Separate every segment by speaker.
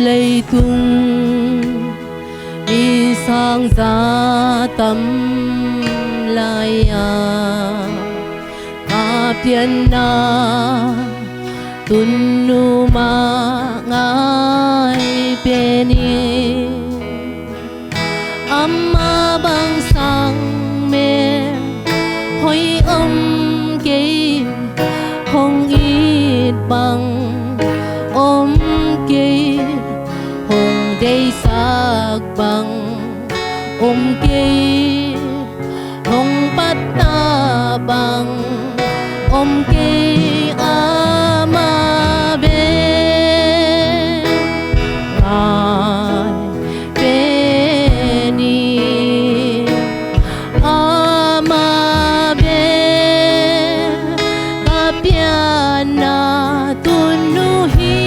Speaker 1: lây tung đi sang giá tâm lại à pian na tun nu ma ngai peni amma bang sang me hoi ke hong ít bang ke hong day sak bang ke hong patta bang ke ama be ai be ni ama be kapiana tunuhi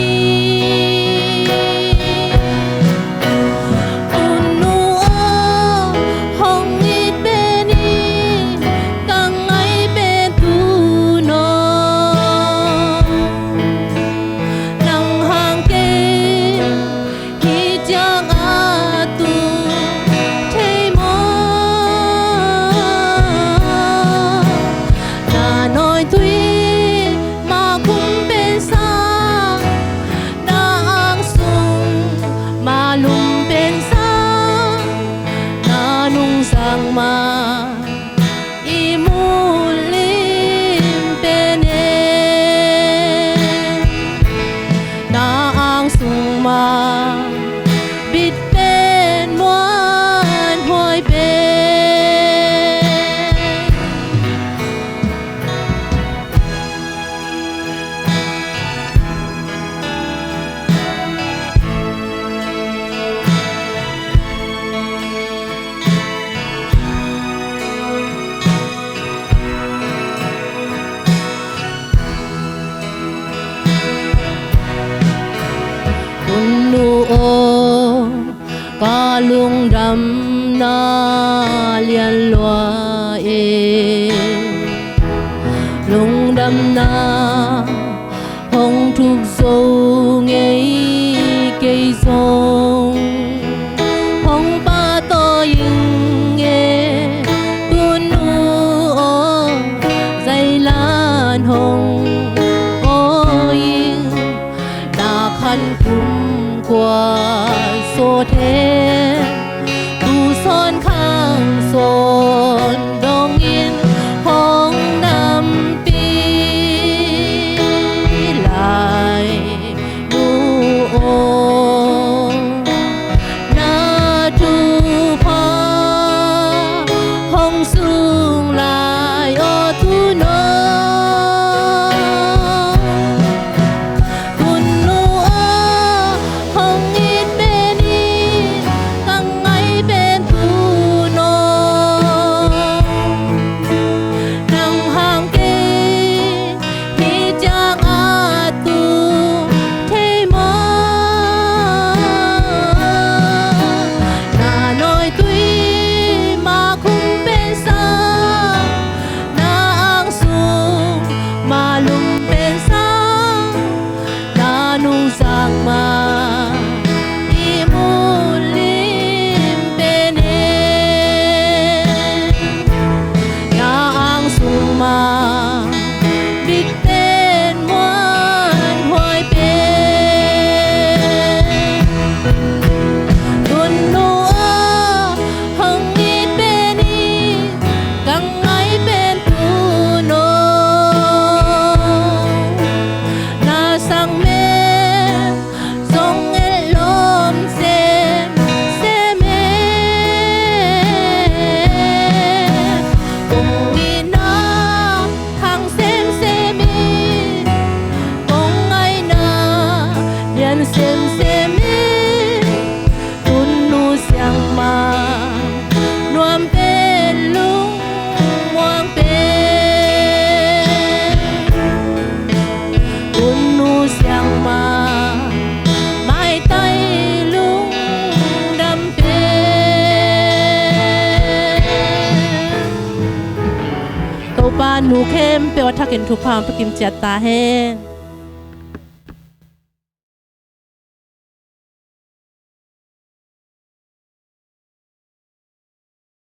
Speaker 1: sang ma imulim pene na ang suma bit pen muan hoi pen ca lung đam na liên loa lung đam na hong thục dâu nghe cây sông hong ba to yên nghe tuôn nu dây lan hồng yên đã khăn cung qua số thế tu son khang son đông yên hong nam pi lại nu ô na tu pa hong sung lại ô tu no kun nu ô hong ít bên นูเข้มเปียวทักเห็นทุกพามปกิมเจียตาเฮ